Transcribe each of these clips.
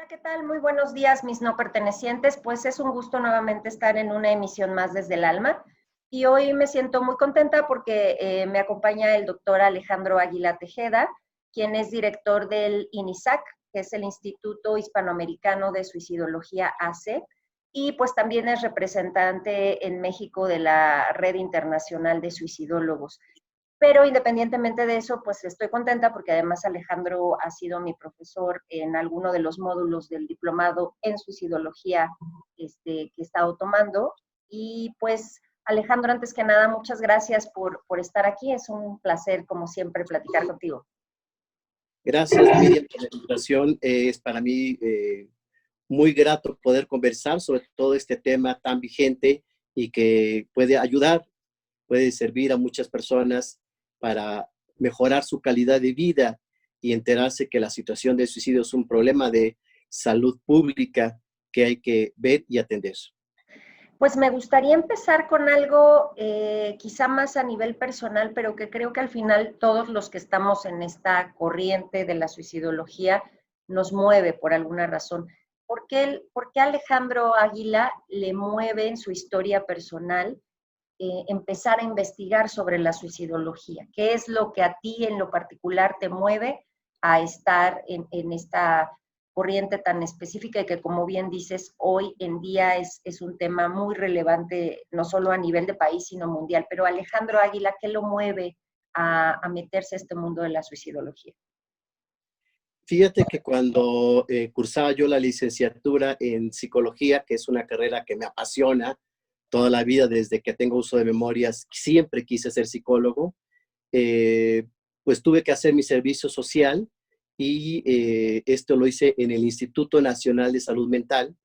Hola, ¿qué tal? Muy buenos días, mis no pertenecientes. Pues es un gusto nuevamente estar en una emisión más desde el alma. Y hoy me siento muy contenta porque me acompaña el doctor Alejandro Águila Tejeda, quien es director del INISAC, que es el Instituto Hispanoamericano de Suicidología AC, y pues también es representante en México de la Red Internacional de Suicidólogos. Pero independientemente de eso, pues estoy contenta porque además Alejandro ha sido mi profesor en alguno de los módulos del diplomado en suicidología que he estado tomando. Y pues Alejandro, antes que nada, muchas gracias por estar aquí. Es un placer, como siempre, platicar contigo. Gracias, Miriam, por la invitación. Es para mí muy grato poder conversar sobre todo este tema tan vigente y que puede ayudar, puede servir a muchas personas para mejorar su calidad de vida y enterarse que la situación de suicidio es un problema de salud pública que hay que ver y atender. Pues me gustaría empezar con algo quizá más a nivel personal, pero que creo que al final todos los que estamos en esta corriente de la suicidología nos mueve por alguna razón. ¿Por qué Alejandro Águila le mueve en su historia personal empezar a investigar sobre la suicidología? ¿Qué es lo que a ti en lo particular te mueve a estar en esta corriente tan específica y que, como bien dices, hoy en día es un tema muy relevante, no solo a nivel de país, sino mundial? Pero Alejandro Águila, ¿qué lo mueve a meterse a este mundo de la suicidología? Fíjate que cuando cursaba yo la licenciatura en psicología, que es una carrera que me apasiona toda la vida desde que tengo uso de memorias, siempre quise ser psicólogo, eh, pues tuve que hacer mi servicio social y esto lo hice en el Instituto Nacional de Salud Mental,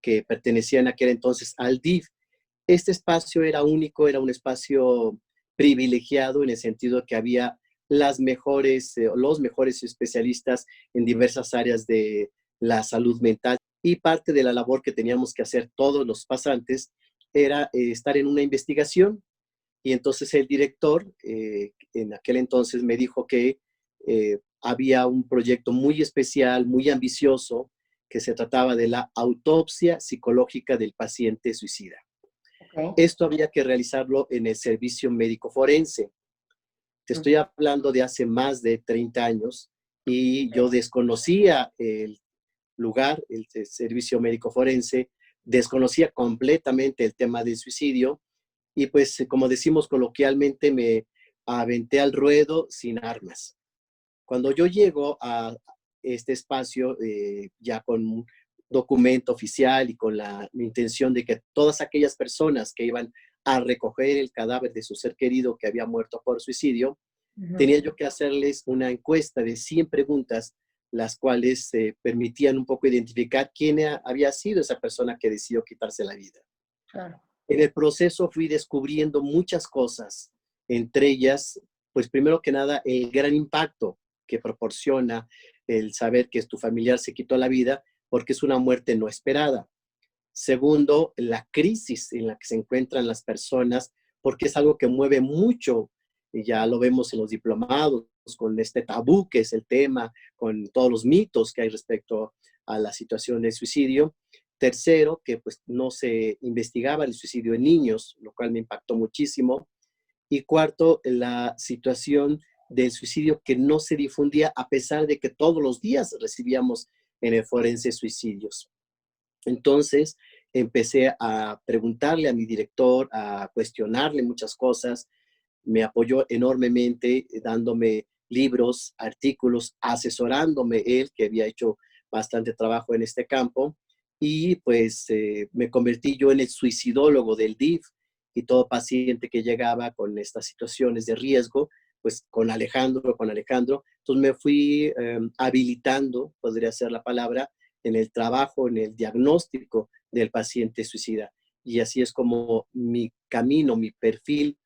que pertenecía en aquel entonces al DIF. Este espacio era único, era un espacio privilegiado en el sentido que había los mejores especialistas en diversas áreas de la salud mental, y parte de la labor que teníamos que hacer todos los pasantes era estar en una investigación. Y entonces el director en aquel entonces me dijo que había un proyecto muy especial, muy ambicioso, que se trataba de la autopsia psicológica del paciente suicida. Okay. Esto había que realizarlo en el servicio médico forense. Te estoy hablando de hace más de 30 años y yo desconocía el lugar, el servicio médico forense, desconocía completamente el tema del suicidio y pues como decimos coloquialmente me aventé al ruedo sin armas. Cuando yo llego a este espacio ya con un documento oficial y con la intención de que todas aquellas personas que iban a recoger el cadáver de su ser querido que había muerto por suicidio, tenía yo que hacerles una encuesta de 100 preguntas, las cuales permitían un poco identificar quién había sido esa persona que decidió quitarse la vida. Claro. En el proceso fui descubriendo muchas cosas, entre ellas, pues primero que nada, el gran impacto que proporciona el saber que tu familiar se quitó la vida porque es una muerte no esperada. Segundo, la crisis en la que se encuentran las personas, porque es algo que mueve mucho, y ya lo vemos en los diplomados, con este tabú que es el tema, con todos los mitos que hay respecto a la situación del suicidio. Tercero, que pues no se investigaba el suicidio en niños, lo cual me impactó muchísimo. Y cuarto, la situación del suicidio que no se difundía a pesar de que todos los días recibíamos en el forense suicidios. Entonces empecé a preguntarle a mi director, a cuestionarle muchas cosas. Me apoyó enormemente dándome libros, artículos, asesorándome él, que había hecho bastante trabajo en este campo. Y pues me convertí yo en el suicidólogo del DIF, y todo paciente que llegaba con estas situaciones de riesgo, pues con Alejandro. Entonces me fui habilitando, podría ser la palabra, en el trabajo, en el diagnóstico del paciente suicida. Y así es como mi camino, mi perfil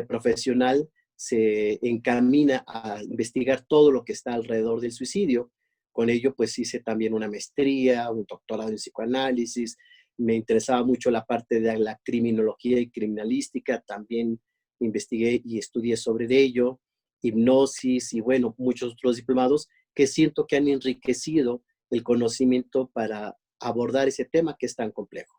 profesional se encamina a investigar todo lo que está alrededor del suicidio. Con ello, pues hice también una maestría, un doctorado en psicoanálisis. Me interesaba mucho la parte de la criminología y criminalística. También investigué y estudié sobre ello, hipnosis y bueno, muchos otros diplomados que siento que han enriquecido el conocimiento para abordar ese tema que es tan complejo.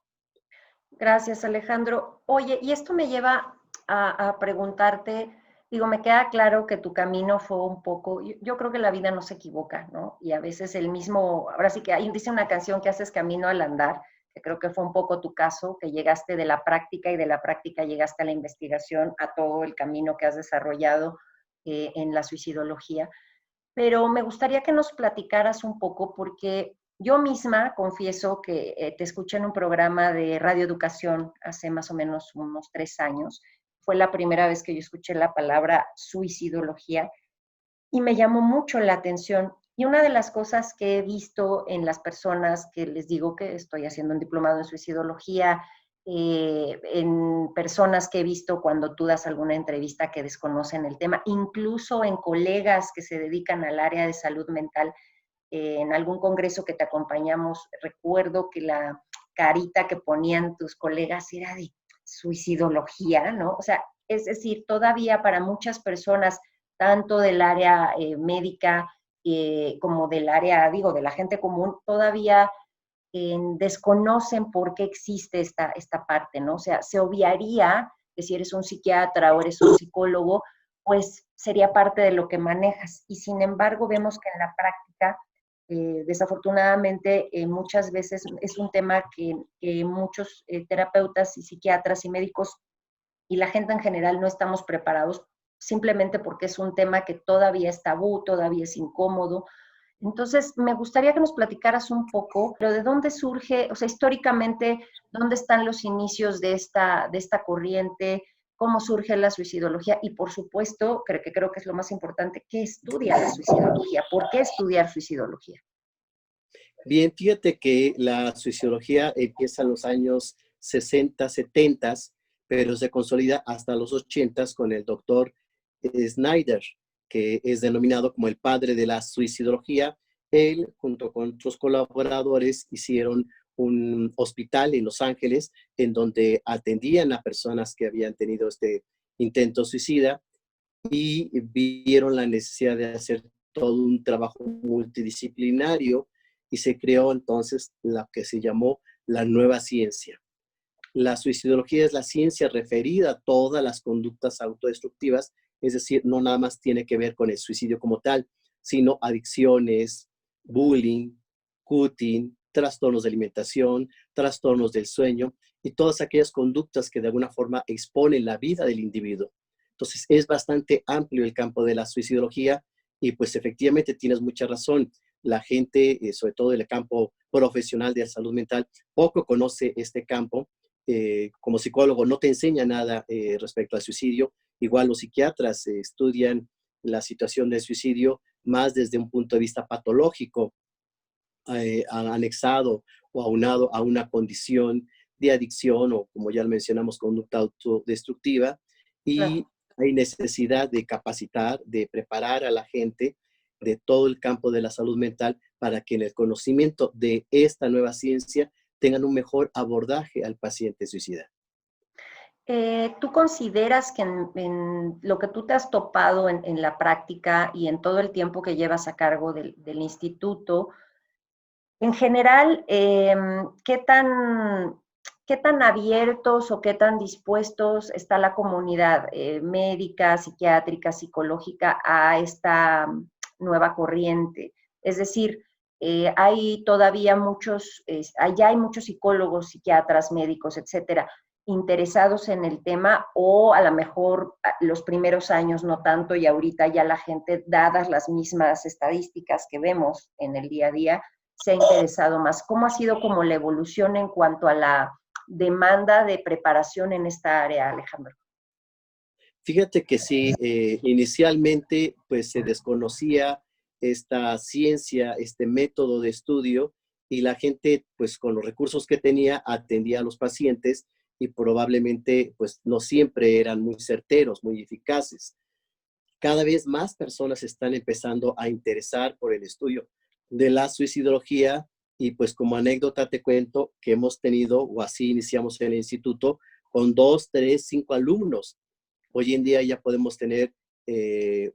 Gracias, Alejandro. Oye, y esto me lleva a preguntarte, digo, me queda claro que tu camino fue un poco, yo creo que la vida no se equivoca, ¿no? Y a veces el mismo, ahora sí que ahí dice una canción que haces camino al andar, que creo que fue un poco tu caso, que llegaste de la práctica y de la práctica llegaste a la investigación, a todo el camino que has desarrollado en la suicidología. Pero me gustaría que nos platicaras un poco porque yo misma confieso que te escuché en un programa de radioeducación hace más o menos unos 3 años. Fue la primera vez que yo escuché la palabra suicidología y me llamó mucho la atención. Y una de las cosas que he visto en las personas que les digo que estoy haciendo un diplomado en suicidología, en personas que he visto cuando tú das alguna entrevista que desconocen el tema, incluso en colegas que se dedican al área de salud mental, en algún congreso que te acompañamos, recuerdo que la carita que ponían tus colegas era de suicidología, ¿no? O sea, es decir, todavía para muchas personas, tanto del área médica como del área, digo, de la gente común, todavía desconocen por qué existe esta parte, ¿no? O sea, se obviaría que si eres un psiquiatra o eres un psicólogo, pues sería parte de lo que manejas. Y sin embargo, vemos que en la práctica, desafortunadamente, muchas veces es un tema que muchos terapeutas y psiquiatras y médicos y la gente en general no estamos preparados simplemente porque es un tema que todavía es tabú, todavía es incómodo. Entonces, me gustaría que nos platicaras un poco, pero de dónde surge, o sea, históricamente, dónde están los inicios de esta corriente, cómo surge la suicidología y, por supuesto, creo que es lo más importante, ¿qué estudia la suicidología? ¿Por qué estudiar suicidología? Bien, fíjate que la suicidología empieza en los años 60, 70, pero se consolida hasta los 80 con el doctor Snyder, que es denominado como el padre de la suicidología. Él, junto con otros colaboradores, hicieron un hospital en Los Ángeles en donde atendían a personas que habían tenido este intento suicida y vieron la necesidad de hacer todo un trabajo multidisciplinario y se creó entonces la que se llamó la nueva ciencia. La suicidología es la ciencia referida a todas las conductas autodestructivas, es decir, no nada más tiene que ver con el suicidio como tal, sino adicciones, bullying, cutting, trastornos de alimentación, trastornos del sueño y todas aquellas conductas que de alguna forma exponen la vida del individuo. Entonces, es bastante amplio el campo de la suicidología y pues efectivamente tienes mucha razón. La gente, sobre todo en el campo profesional de la salud mental, poco conoce este campo. Como psicólogo no te enseña nada respecto al suicidio. Igual los psiquiatras estudian la situación del suicidio más desde un punto de vista patológico, anexado o aunado a una condición de adicción o, como ya mencionamos, conducta autodestructiva. Y Claro. hay necesidad de capacitar, de preparar a la gente de todo el campo de la salud mental para que en el conocimiento de esta nueva ciencia tengan un mejor abordaje al paciente suicida. ¿Tú consideras que en lo que tú te has topado en la práctica y en todo el tiempo que llevas a cargo del instituto, en general, ¿qué tan abiertos o qué tan dispuestos está la comunidad médica, psiquiátrica, psicológica a esta nueva corriente? Es decir, hay todavía allá hay muchos psicólogos, psiquiatras, médicos, etcétera, interesados en el tema o a lo mejor los primeros años no tanto y ahorita ya la gente, dadas las mismas estadísticas que vemos en el día a día, se ha interesado más. ¿Cómo ha sido como la evolución en cuanto a la demanda de preparación en esta área, Alejandro? Fíjate que sí, inicialmente pues se desconocía esta ciencia, este método de estudio y la gente pues con los recursos que tenía atendía a los pacientes y probablemente pues no siempre eran muy certeros, muy eficaces. Cada vez más personas están empezando a interesar por el estudio de la suicidología y pues como anécdota te cuento que hemos tenido, o así iniciamos en el instituto, con 2, 3, 5 alumnos. Hoy en día ya podemos tener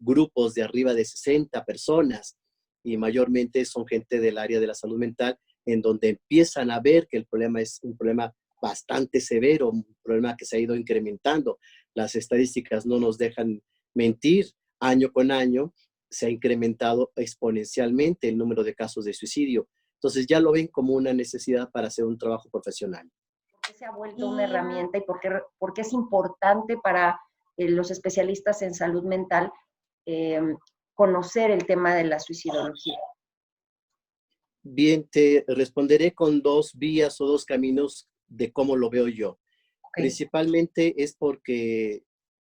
grupos de arriba de 60 personas y mayormente son gente del área de la salud mental, en donde empiezan a ver que el problema es un problema bastante severo, un problema que se ha ido incrementando. Las estadísticas no nos dejan mentir. Año con año se ha incrementado exponencialmente el número de casos de suicidio. Entonces ya lo ven como una necesidad para hacer un trabajo profesional. ¿Por qué se ha vuelto una herramienta y por qué es importante para los especialistas en salud mental eh, conocer el tema de la suicidología? Bien, te responderé con dos vías o dos caminos de cómo lo veo yo. Okay. Principalmente es porque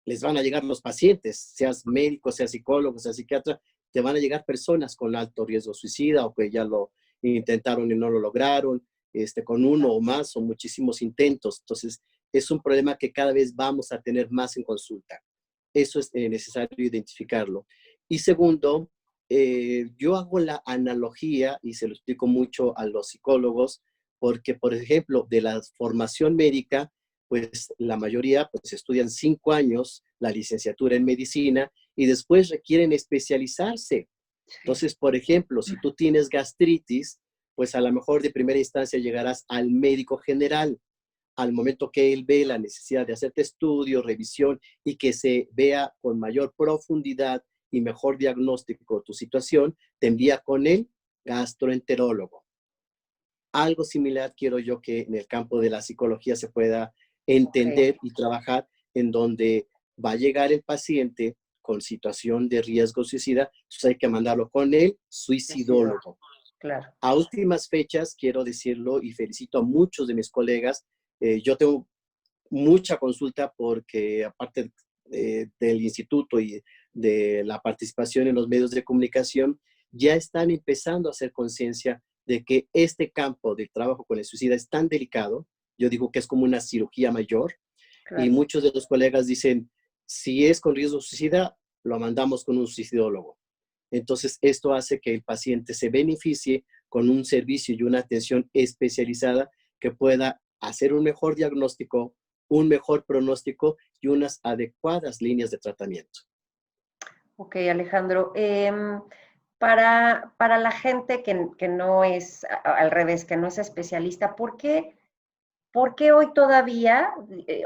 les van a llegar los pacientes, seas médico, seas psicólogo, seas psiquiatra, te van a llegar personas con alto riesgo suicida o que ya lo intentaron y no lo lograron, con uno o más o muchísimos intentos. Entonces, es un problema que cada vez vamos a tener más en consulta. Eso es necesario identificarlo. Y segundo, yo hago la analogía, y se lo explico mucho a los psicólogos, porque, por ejemplo, de la formación médica, pues la mayoría pues, estudian 5 años la licenciatura en medicina y después requieren especializarse. Sí. Entonces, por ejemplo, si tú tienes gastritis, pues a lo mejor de primera instancia llegarás al médico general. Al momento que él ve la necesidad de hacerte estudio, revisión y que se vea con mayor profundidad y mejor diagnóstico tu situación, te envía con el gastroenterólogo. Algo similar quiero yo que en el campo de la psicología se pueda Okay. entender y trabajar, en donde va a llegar el paciente con situación de riesgo suicida, entonces hay que mandarlo con el Suicidólogo, suicidólogo. claro. A últimas fechas, quiero decirlo y felicito a muchos de mis colegas, yo tengo mucha consulta porque aparte del instituto y de la participación en los medios de comunicación, ya están empezando a hacer conciencia de que este campo de trabajo con el suicida es tan delicado. Yo digo que es como una cirugía mayor y Claro. muchos de los colegas dicen, si es con riesgo suicida, lo mandamos con un suicidólogo. Entonces, esto hace que el paciente se beneficie con un servicio y una atención especializada que pueda hacer un mejor diagnóstico, un mejor pronóstico y unas adecuadas líneas de tratamiento. Ok, Alejandro. Para la gente que no es, al revés, que no es especialista, por qué hoy todavía,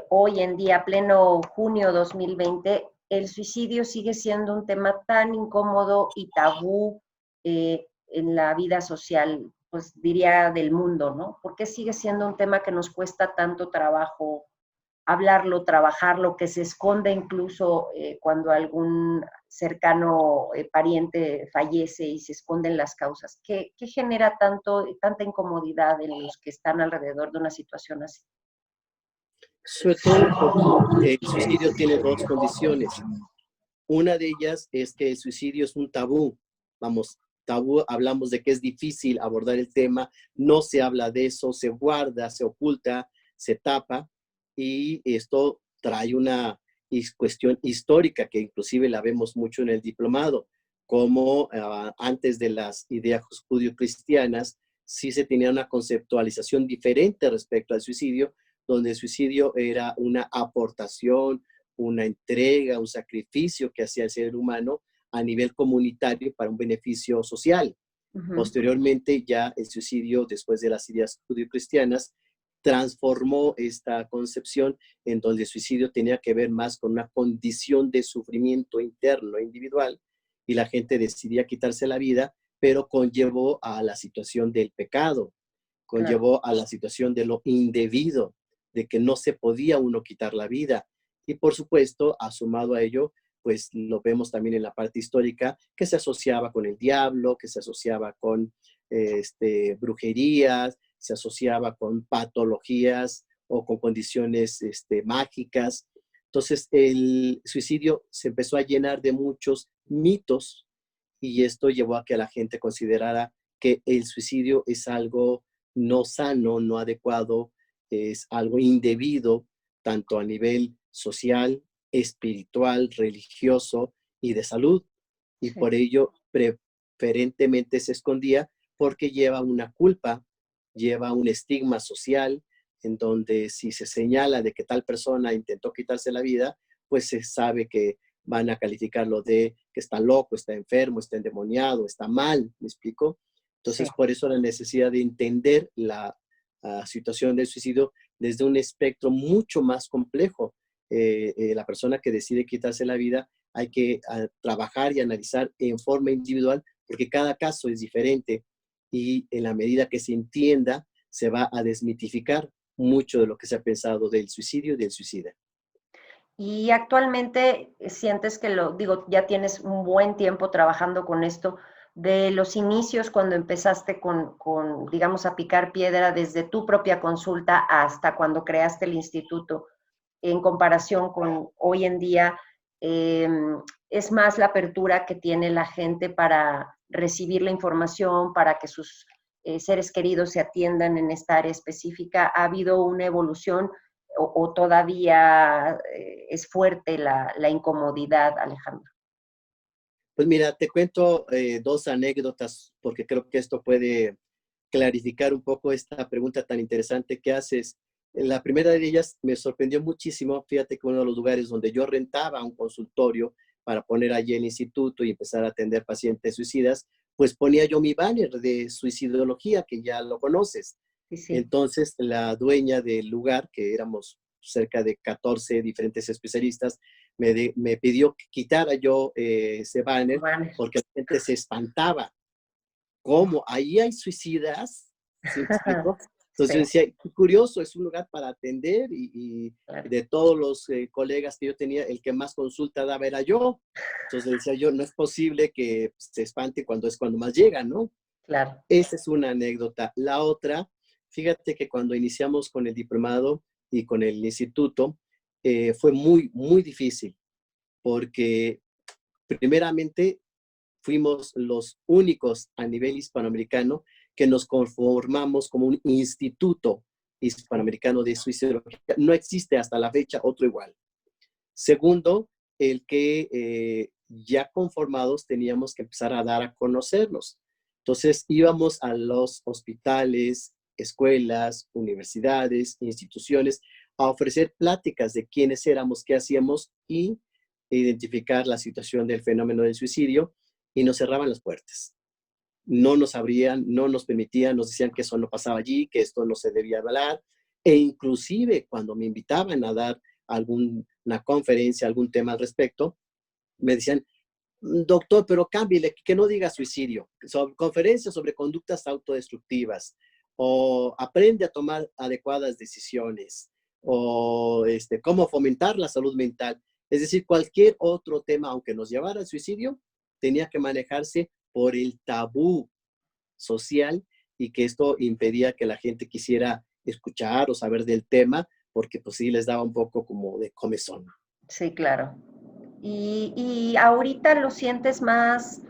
hoy en día, pleno junio 2020, el suicidio sigue siendo un tema tan incómodo y tabú en la vida social, pues diría del mundo, ¿no? ¿Por qué sigue siendo un tema que nos cuesta tanto trabajo hablarlo, trabajarlo, que se esconde incluso cuando algún cercano pariente fallece y se esconden las causas? ¿Qué genera tanta incomodidad en los que están alrededor de una situación así? Sobre todo porque el suicidio tiene dos condiciones. Una de ellas es que el suicidio es un tabú. Vamos, tabú, hablamos de que es difícil abordar el tema, no se habla de eso, se guarda, se oculta, se tapa, y esto trae una cuestión histórica que inclusive la vemos mucho en el diplomado, como antes de las ideas judio-cristianas sí se tenía una conceptualización diferente respecto al suicidio, donde el suicidio era una aportación, una entrega, un sacrificio que hacía el ser humano a nivel comunitario para un beneficio social. Uh -huh. Posteriormente, ya el suicidio, después de las ideas judio-cristianas, transformó esta concepción en donde el suicidio tenía que ver más con una condición de sufrimiento interno, individual, y la gente decidía quitarse la vida, pero conllevó a la situación del pecado, Claro. conllevó a la situación de lo indebido, de que no se podía uno quitar la vida. Y por supuesto, asomado a ello, pues lo vemos también en la parte histórica, que se asociaba con el diablo, que se asociaba con brujerías, se asociaba con patologías o con condiciones mágicas. Entonces, el suicidio se empezó a llenar de muchos mitos y esto llevó a que la gente considerara que el suicidio es algo no sano, no adecuado, es algo indebido, tanto a nivel social, espiritual, religioso y de salud. Y Sí. por ello preferentemente se escondía porque lleva una culpa, lleva un estigma social, en donde si se señala de que tal persona intentó quitarse la vida, pues se sabe que van a calificarlo de que está loco, está enfermo, está endemoniado, está mal, ¿me explico? Sí. Entonces, por eso la necesidad de entender la situación del suicidio desde un espectro mucho más complejo. La persona que decide quitarse la vida hay que trabajar y analizar en forma individual porque cada caso es diferente y en la medida que se entienda se va a desmitificar mucho de lo que se ha pensado del suicidio y del suicida. Y actualmente sientes que digo, ya tienes un buen tiempo trabajando con esto, de los inicios cuando empezaste digamos, a picar piedra desde tu propia consulta hasta cuando creaste el instituto, en comparación con hoy en día, eh, es más la apertura que tiene la gente para recibir la información, para que sus seres queridos se atiendan en esta área específica. ¿Ha habido una evolución o todavía es fuerte la incomodidad, Alejandro? Pues mira, te cuento dos anécdotas porque creo que esto puede clarificar un poco esta pregunta tan interesante que haces. La primera de ellas me sorprendió muchísimo. Fíjate que uno de los lugares donde yo rentaba un consultorio para poner allí el instituto y empezar a atender pacientes suicidas, pues ponía yo mi banner de suicidología, que ya lo conoces. Sí, sí. Entonces, la dueña del lugar, que éramos cerca de 14 diferentes especialistas, me pidió que quitara yo ese banner Banner. porque la gente se espantaba. ¿Cómo? ¿Ahí hay suicidas? ¿Sí me explico? Entonces yo Sí, decía, qué curioso, es un lugar para atender y claro. de todos los colegas que yo tenía, el que más consulta daba era yo. Entonces decía yo, no es posible que se espante cuando es cuando más llega, ¿no? Claro. Esa es una anécdota. La otra, fíjate que cuando iniciamos con el diplomado y con el instituto, fue muy, muy difícil porque primeramente fuimos los únicos a nivel hispanoamericano que nos conformamos como un instituto Sí. hispanoamericano de suicidología. No existe hasta la fecha otro igual. Segundo, el que ya conformados teníamos que empezar a dar a conocernos. Entonces íbamos a los hospitales, escuelas, universidades, instituciones a ofrecer pláticas de quiénes éramos, qué hacíamos y identificar la situación del fenómeno del suicidio y nos cerraban las puertas. No nos abrían, no nos permitían, nos decían que eso no pasaba allí, que esto no se debía hablar. E inclusive cuando me invitaban a dar alguna conferencia, algún tema al respecto, me decían, doctor, pero cámbiale, que no diga suicidio, conferencias sobre conductas autodestructivas, o aprende a tomar adecuadas decisiones, o cómo fomentar la salud mental. Es decir, cualquier otro tema, aunque nos llevara al suicidio, tenía que manejarse por el tabú social y que esto impedía que la gente quisiera escuchar o saber del tema, porque pues sí les daba un poco como de comezón. Sí, claro. Y ahorita lo sientes más,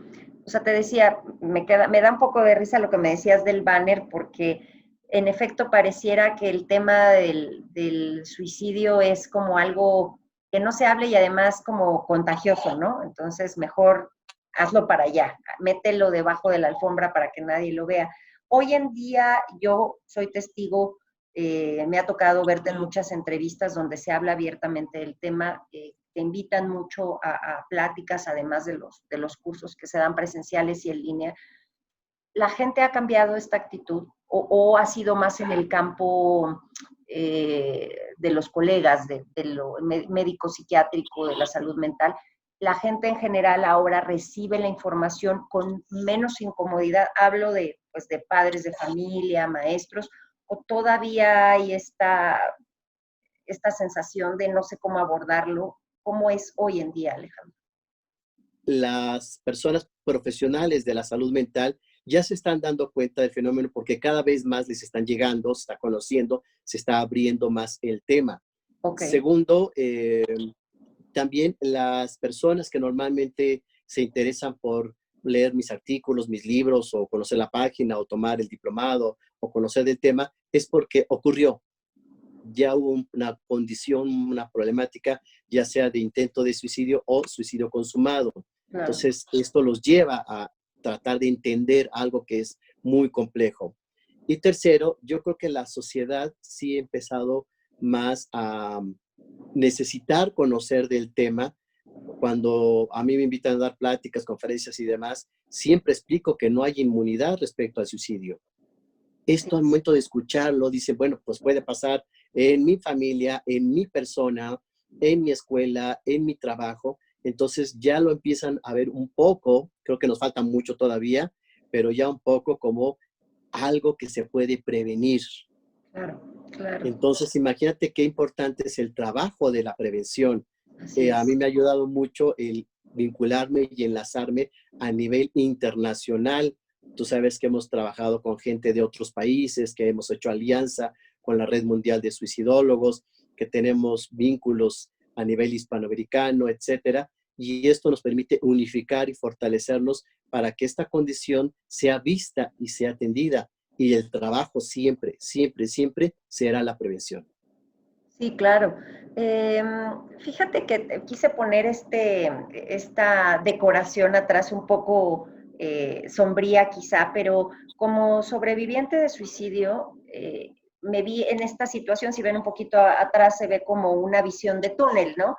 o sea, te decía, me da un poco de risa lo que me decías del banner, porque en efecto pareciera que el tema del suicidio es como algo que no se hable y además como contagioso, ¿no? Entonces, mejor hazlo para allá, mételo debajo de la alfombra para que nadie lo vea. Hoy en día yo soy testigo, me ha tocado verte en muchas entrevistas donde se habla abiertamente del tema, te invitan mucho a pláticas, además de los cursos que se dan presenciales y en línea. ¿La gente ha cambiado esta actitud o ha sido más en el campo de los colegas, de lo médico psiquiátrico, de la salud mental? La gente en general ahora recibe la información con menos incomodidad. Hablo de, pues, de padres de familia, maestros, o todavía hay esta sensación de no sé cómo abordarlo. ¿Cómo es hoy en día, Alejandro? Las personas profesionales de la salud mental ya se están dando cuenta del fenómeno porque cada vez más les están llegando, se está conociendo, se está abriendo más el tema. Ok, Segundo, también las personas que normalmente se interesan por leer mis artículos, mis libros, o conocer la página, o tomar el diplomado, o conocer del tema, es porque ocurrió. Ya hubo una condición, una problemática, ya sea de intento de suicidio o suicidio consumado. claro. Entonces, esto los lleva a tratar de entender algo que es muy complejo. Y tercero, yo creo que la sociedad sí ha empezado más a necesitar conocer del tema cuando a mí me invitan a dar pláticas, conferencias y demás, siempre explico que no hay inmunidad respecto al suicidio. Esto al momento de escucharlo, dice, bueno, pues puede pasar en mi familia, en mi persona, en mi escuela, en mi trabajo. Entonces ya lo empiezan a ver un poco, creo que nos falta mucho todavía, pero ya un poco como algo que se puede prevenir. Claro, claro. Entonces, imagínate qué importante es el trabajo de la prevención. Así A mí es. me ha ayudado mucho el vincularme y enlazarme a nivel internacional. Tú sabes que hemos trabajado con gente de otros países, que hemos hecho alianza con la Red Mundial de Suicidólogos, que tenemos vínculos a nivel hispanoamericano, etcétera. Y esto nos permite unificar y fortalecernos para que esta condición sea vista y sea atendida. Y el trabajo siempre, siempre, siempre será la prevención. Sí, claro. Fíjate que quise poner esta decoración atrás un poco sombría quizá, pero como sobreviviente de suicidio, me vi en esta situación, si ven un poquito atrás, se ve como una visión de túnel, ¿no?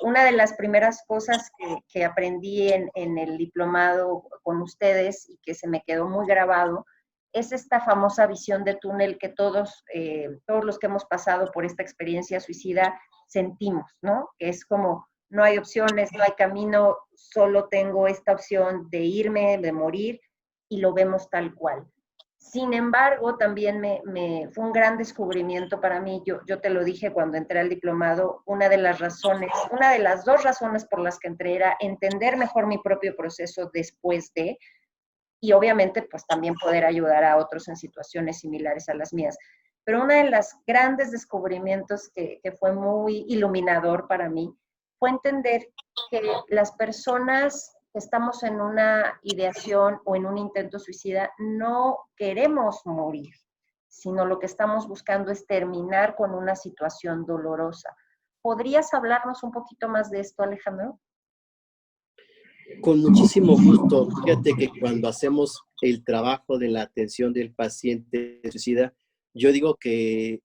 Una de las primeras cosas que aprendí en el diplomado con ustedes y que se me quedó muy grabado es esta famosa visión de túnel que todos los que hemos pasado por esta experiencia suicida sentimos, ¿no? Que es como, no hay opciones, no hay camino, solo tengo esta opción de irme, de morir, y lo vemos tal cual. Sin embargo, también fue un gran descubrimiento para mí, yo te lo dije cuando entré al diplomado, una de las dos razones por las que entré era entender mejor mi propio proceso después de, y obviamente pues también poder ayudar a otros en situaciones similares a las mías. Pero uno de los grandes descubrimientos que fue muy iluminador para mí fue entender que las personas que estamos en una ideación o en un intento suicida no queremos morir, sino lo que estamos buscando es terminar con una situación dolorosa. ¿Podrías hablarnos un poquito más de esto, Alejandro? Con muchísimo gusto. Fíjate que cuando hacemos el trabajo de la atención del paciente suicida, yo digo que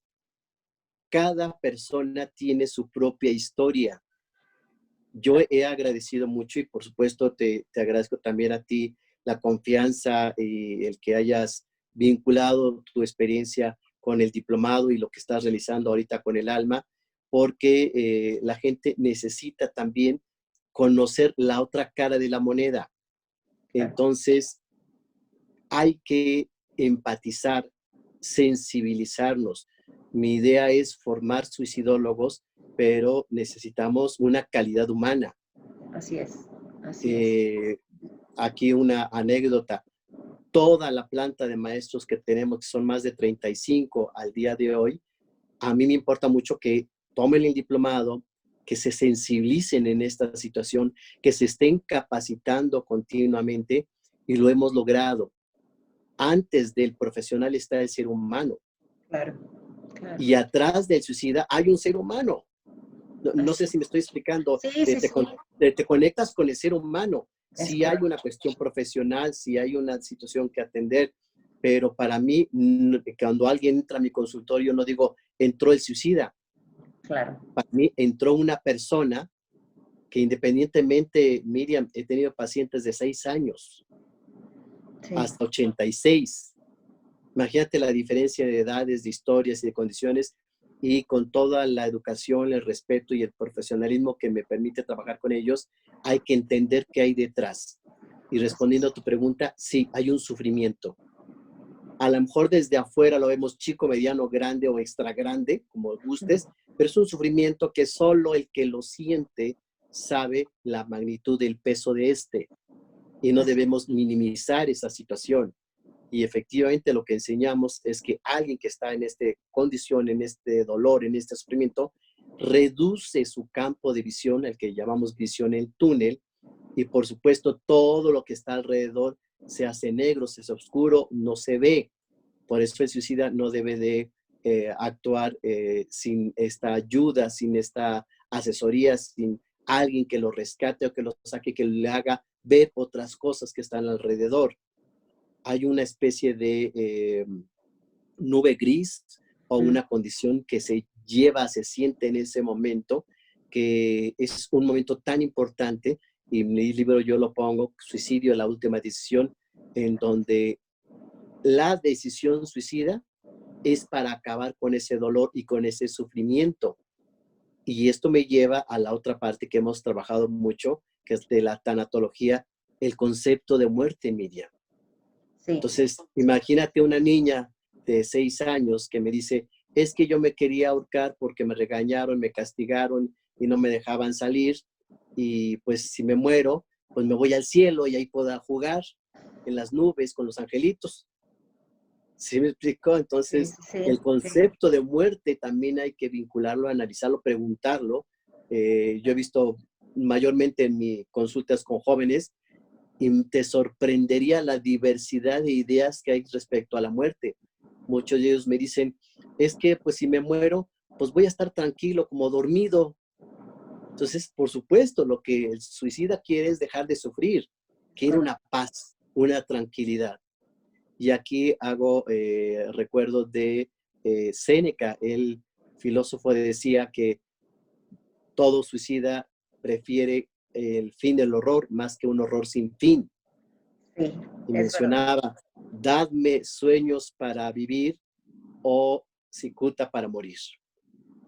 cada persona tiene su propia historia. Yo he agradecido mucho y por supuesto te agradezco también a ti la confianza y el que hayas vinculado tu experiencia con el diplomado y lo que estás realizando ahorita con el alma, porque la gente necesita también conocer la otra cara de la moneda. Claro. Entonces, hay que empatizar, sensibilizarnos. Mi idea es formar suicidólogos, pero necesitamos una calidad humana. Así es, así es. Eh, Aquí una anécdota. Toda la planta de maestros que tenemos, que son más de 35 al día de hoy, a mí me importa mucho que tomen el diplomado, que se sensibilicen en esta situación, que se estén capacitando continuamente y lo hemos logrado. Antes del profesional está el ser humano Claro, claro. y atrás del suicida hay un ser humano. No sé Así. si me estoy explicando. Sí, sí, sí, Te conectas con el ser humano. es Si hay correcto. una cuestión profesional, si hay una situación que atender, pero para mí, cuando alguien entra a mi consultorio, no digo, entró el suicida. Claro. Para mí, entró una persona que independientemente, Miriam, he tenido pacientes de 6 años Sí, hasta 86. Imagínate la diferencia de edades, de historias y de condiciones, y con toda la educación, el respeto y el profesionalismo que me permite trabajar con ellos, hay que entender qué hay detrás. Y así respondiendo es. a tu pregunta, sí, hay un sufrimiento. A lo mejor desde afuera lo vemos chico, mediano, grande o extra grande, como gustes, pero es un sufrimiento que solo el que lo siente sabe la magnitud del peso de este, y no Así debemos minimizar esa situación. Y efectivamente lo que enseñamos es que alguien que está en esta condición, en este dolor, en este sufrimiento, reduce su campo de visión, el que llamamos visión en túnel, y por supuesto todo lo que está alrededor se hace negro, se hace oscuro, no se ve. Por eso el suicida no debe de actuar sin esta ayuda, sin esta asesoría, sin alguien que lo rescate o que lo saque, que le haga ver otras cosas que están alrededor. Hay una especie de nube gris o una condición que se lleva, se siente en ese momento, que es un momento tan importante, y en mi libro yo lo pongo, Suicidio, la última decisión, en donde la decisión suicida es para acabar con ese dolor y con ese sufrimiento. Y esto me lleva a la otra parte que hemos trabajado mucho, que es de la tanatología, el concepto de muerte, Miriam. Sí. Entonces, imagínate una niña de 6 años que me dice, es que yo me quería ahorcar porque me regañaron, me castigaron y no me dejaban salir. Y pues si me muero, pues me voy al cielo y ahí puedo jugar en las nubes con los angelitos. ¿Sí me explico? Sí, Entonces, sí, sí, el concepto de muerte también hay que vincularlo, analizarlo, preguntarlo. Yo he visto mayormente en mis consultas con jóvenes y te sorprendería la diversidad de ideas que hay respecto a la muerte. Muchos de ellos me dicen, es que pues si me muero, pues voy a estar tranquilo, como dormido. Entonces, por supuesto, lo que el suicida quiere es dejar de sufrir, quiere una paz, una tranquilidad. Y aquí hago recuerdo de Séneca, el filósofo decía que todo suicida prefiere el fin del horror más que un horror sin fin. sí, Y es verdad. mencionaba, dadme sueños para vivir o cicuta para morir.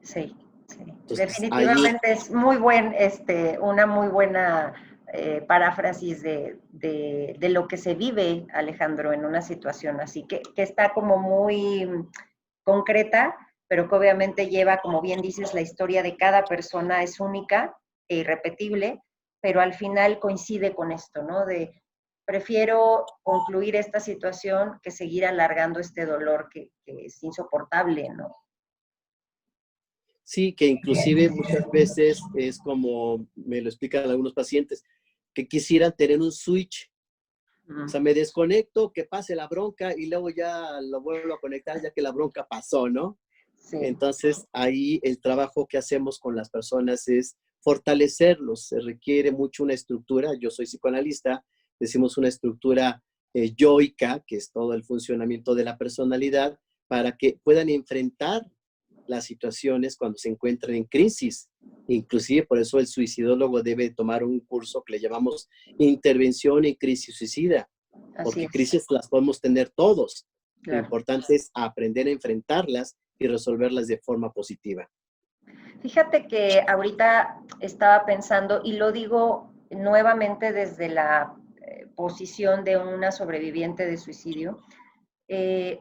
Sí, sí. Entonces, ahí Definitivamente es muy una muy buena paráfrasis de lo que se vive, Alejandro, en una situación así, que está como muy concreta, pero que obviamente lleva, como bien dices, la historia de cada persona es única e irrepetible, pero al final coincide con esto, ¿no? De prefiero concluir esta situación que seguir alargando este dolor que es insoportable, ¿no? sí, que inclusive muchas veces es como me lo explican algunos pacientes, que quisieran tener un switch. O sea, me desconecto, que pase la bronca y luego ya lo vuelvo a conectar ya que la bronca pasó, ¿no? Sí, Entonces, ahí el trabajo que hacemos con las personas es fortalecerlos. Se requiere mucho una estructura. Yo soy psicoanalista, decimos una estructura yoica, que es todo el funcionamiento de la personalidad, para que puedan enfrentar las situaciones cuando se encuentran en crisis. Inclusive, por eso el suicidólogo debe tomar un curso que le llamamos intervención en crisis suicida, así porque es, crisis las podemos tener todos. Lo claro. importante es aprender a enfrentarlas y resolverlas de forma positiva. Fíjate que ahorita estaba pensando, y lo digo nuevamente desde la posición de una sobreviviente de suicidio,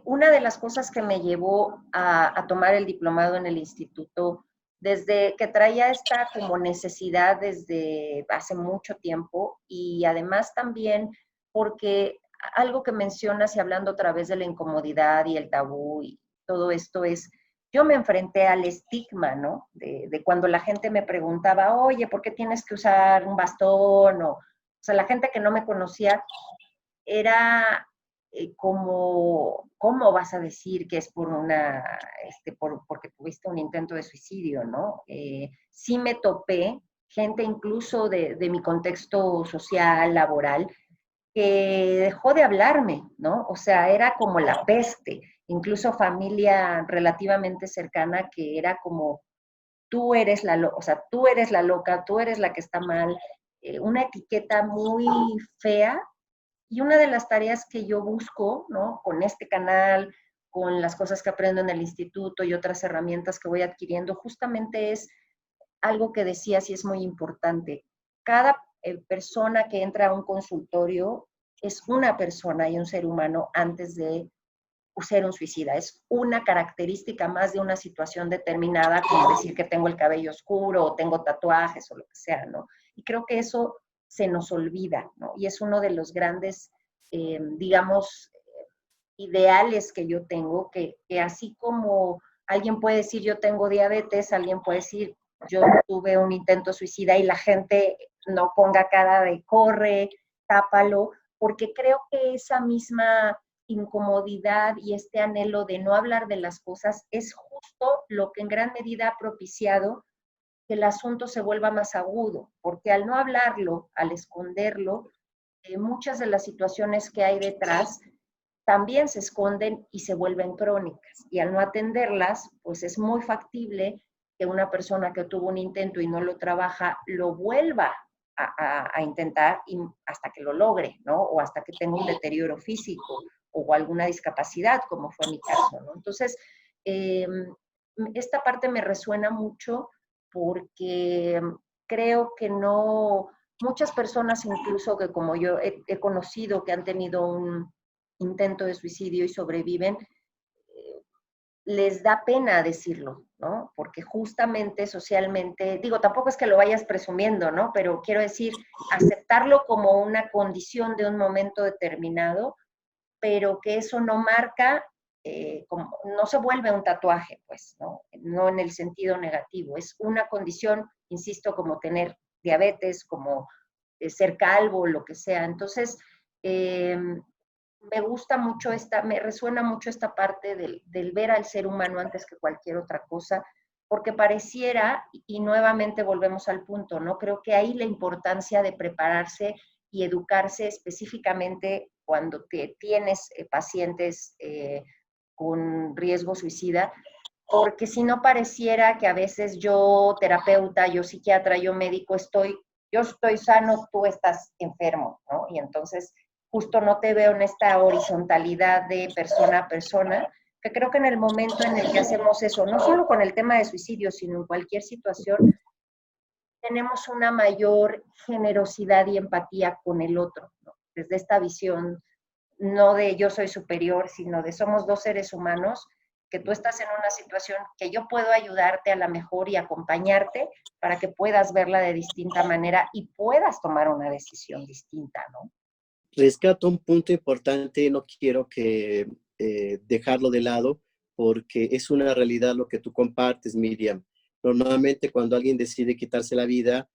una de las cosas que me llevó a tomar el diplomado en el instituto, desde que traía esta como necesidad desde hace mucho tiempo, y además también porque algo que mencionas y hablando otra vez de la incomodidad y el tabú y todo esto es, yo me enfrenté al estigma, ¿no? De cuando la gente me preguntaba, oye, ¿por qué tienes que usar un bastón? O sea, la gente que no me conocía era como, ¿cómo vas a decir que es por porque tuviste un intento de suicidio, ¿no? Sí me topé gente incluso de mi contexto social, laboral, que dejó de hablarme, ¿no? O sea, era como la peste, incluso familia relativamente cercana que era como, tú eres o sea, tú eres la loca, tú eres la que está mal, una etiqueta muy fea. Y una de las tareas que yo busco, ¿no? Con este canal, con las cosas que aprendo en el instituto y otras herramientas que voy adquiriendo, justamente es algo que decías y es muy importante. Cada persona que entra a un consultorio es una persona y un ser humano antes de ser un suicida. Es una característica más de una situación determinada, como decir que tengo el cabello oscuro o tengo tatuajes o lo que sea, ¿no? Y creo que eso se nos olvida, ¿no? Y es uno de los grandes, digamos, ideales que yo tengo, que así como alguien puede decir yo tengo diabetes, alguien puede decir yo tuve un intento suicida y la gente no ponga cara de corre, tápalo, porque creo que esa misma incomodidad y este anhelo de no hablar de las cosas es justo lo que en gran medida ha propiciado que el asunto se vuelva más agudo, porque al no hablarlo, al esconderlo, muchas de las situaciones que hay detrás también se esconden y se vuelven crónicas. Y al no atenderlas, pues es muy factible que una persona que tuvo un intento y no lo trabaja, lo vuelva a intentar y hasta que lo logre, ¿no? O hasta que tenga un deterioro físico o alguna discapacidad, como fue mi caso, ¿no? Entonces, eh, esta parte me resuena mucho porque creo que no, muchas personas incluso que como yo he conocido que han tenido un intento de suicidio y sobreviven, les da pena decirlo, ¿no? Porque justamente socialmente, digo, tampoco es que lo vayas presumiendo, ¿no? Pero quiero decir, aceptarlo como una condición de un momento determinado, pero que eso no marca, como, no se vuelve un tatuaje, pues, ¿no? No en el sentido negativo, es una condición, insisto, como tener diabetes, como ser calvo, lo que sea. Entonces, eh, me gusta mucho me resuena mucho esta parte del ver al ser humano antes que cualquier otra cosa, porque pareciera, y nuevamente volvemos al punto, ¿no? Creo que ahí la importancia de prepararse y educarse específicamente cuando tienes pacientes con riesgo suicida, porque si no pareciera que a veces yo terapeuta, yo psiquiatra, yo médico yo estoy sano, tú estás enfermo, ¿no? Y entonces justo no te veo en esta horizontalidad de persona a persona, que creo que en el momento en el que hacemos eso, no solo con el tema de suicidio, sino en cualquier situación, tenemos una mayor generosidad y empatía con el otro, ¿no? Desde esta visión, no de yo soy superior, sino de somos dos seres humanos, que tú estás en una situación que yo puedo ayudarte a la mejor y acompañarte para que puedas verla de distinta manera y puedas tomar una decisión distinta, ¿no? Rescato un punto importante, no quiero que dejarlo de lado, porque es una realidad lo que tú compartes, Miriam. Normalmente cuando alguien decide quitarse la vida,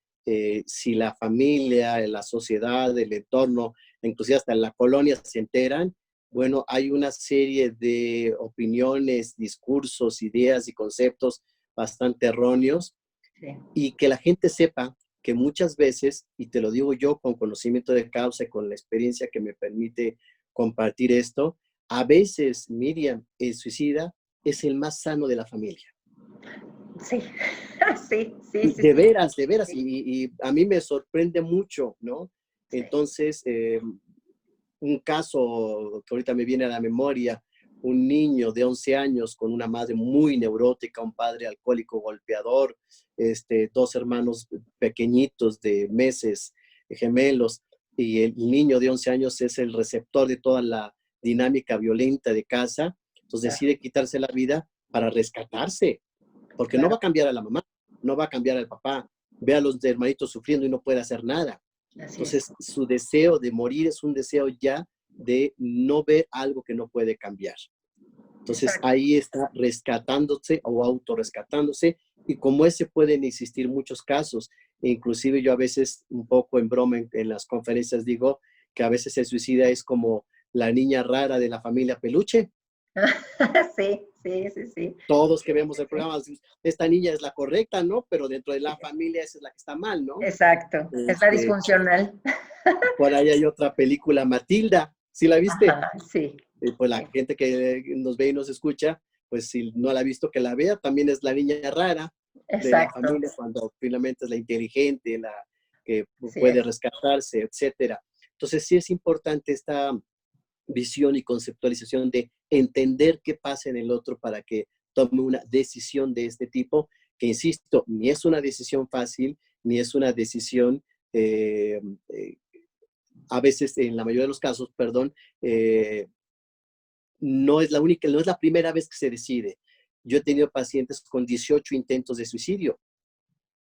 si la familia, la sociedad, el entorno, inclusive hasta la colonia se enteran, bueno, hay una serie de opiniones, discursos, ideas y conceptos bastante erróneos, Sí. y que la gente sepa que muchas veces, y te lo digo yo con conocimiento de causa y con la experiencia que me permite compartir esto, a veces, Miriam, el suicida es el más sano de la familia. Sí, sí, sí, Y sí, sí, de veras, sí, y a mí me sorprende mucho, ¿no? sí. Entonces, un caso que ahorita me viene a la memoria, un niño de 11 años con una madre muy neurótica, un padre alcohólico golpeador, dos hermanos pequeñitos de meses, gemelos, y el niño de 11 años es el receptor de toda la dinámica violenta de casa, entonces Claro, decide quitarse la vida para rescatarse, porque no va claro, a cambiar a la mamá, no va a cambiar al papá, ve a los hermanitos sufriendo y no puede hacer nada. así es. Entonces, su deseo de morir es un deseo ya de no ver algo que no puede cambiar. Entonces, Exacto. ahí está rescatándose o autorrescatándose, y como ese pueden existir muchos casos. E inclusive yo a veces, un poco en broma en las conferencias, digo que a veces el suicida es como la niña rara de la familia Peluche. Sí, sí, sí, sí. Todos que Sí, vemos sí, el sí. programa, esta niña es la correcta, ¿no? Pero dentro de la familia esa es la que está mal, ¿no? Exacto. Es la Este, disfuncional. por ahí hay otra película, Matilda, ¿sí la viste? Ajá, sí, Pues la sí, gente que nos ve y nos escucha, pues si no la ha visto, que la vea. También es la niña rara de la exacto. familia, cuando finalmente es la inteligente, la que Sí puede es. rescatarse, etcétera. Entonces sí es importante esta visión y conceptualización de entender qué pasa en el otro para que tome una decisión de este tipo, que insisto, ni es una decisión fácil, ni es una decisión, eh, eh, a veces, en la mayoría de los casos, perdón, no es la única, no es la primera vez que se decide. Yo he tenido pacientes con 18 intentos de suicidio,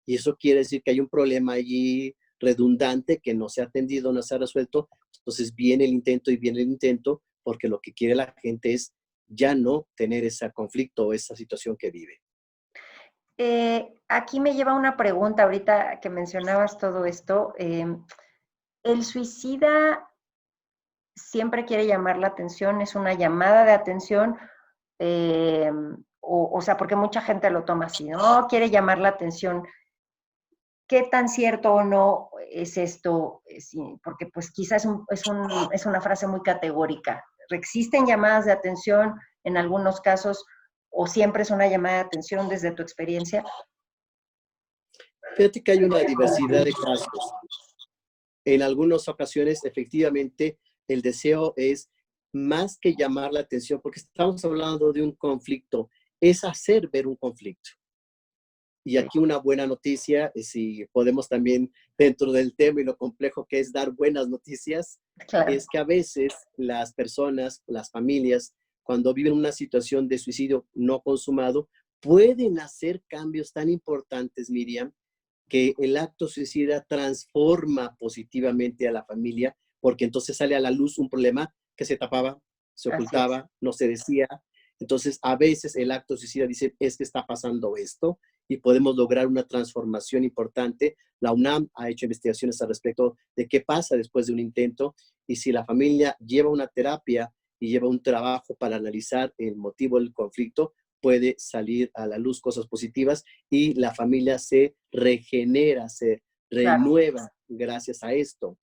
y eso quiere decir que hay un problema allí redundante que no se ha atendido, no se ha resuelto. Entonces viene el intento y viene el intento, porque lo que quiere la gente es ya no tener ese conflicto o esa situación que vive. Aquí me lleva una pregunta ahorita que mencionabas todo esto. ¿El suicida siempre quiere llamar la atención? ¿Es una llamada de atención? O sea, porque mucha gente lo toma así, ¿no? Quiere llamar la atención. ¿Qué tan cierto o no es esto? Sí, porque pues quizás es una frase muy categórica. ¿Existen llamadas de atención en algunos casos o siempre es una llamada de atención desde tu experiencia? Fíjate que hay una diversidad de casos. En algunas ocasiones, efectivamente, el deseo es más que llamar la atención, porque estamos hablando de un conflicto, es hacer ver un conflicto. Y Sí, aquí una buena noticia, si podemos también, dentro del tema y lo complejo que es dar buenas noticias, claro, es que a veces las personas, las familias, cuando viven una situación de suicidio no consumado, pueden hacer cambios tan importantes, Miriam, que el acto suicida transforma positivamente a la familia, porque entonces sale a la luz un problema que se tapaba, se así es. ocultaba, no se decía. Entonces, a veces el acto suicida dice, es que está pasando esto y podemos lograr una transformación importante. La UNAM ha hecho investigaciones al respecto de qué pasa después de un intento y si la familia lleva una terapia y lleva un trabajo para analizar el motivo del conflicto, puede salir a la luz cosas positivas y la familia se regenera, se Claro, renueva gracias a esto.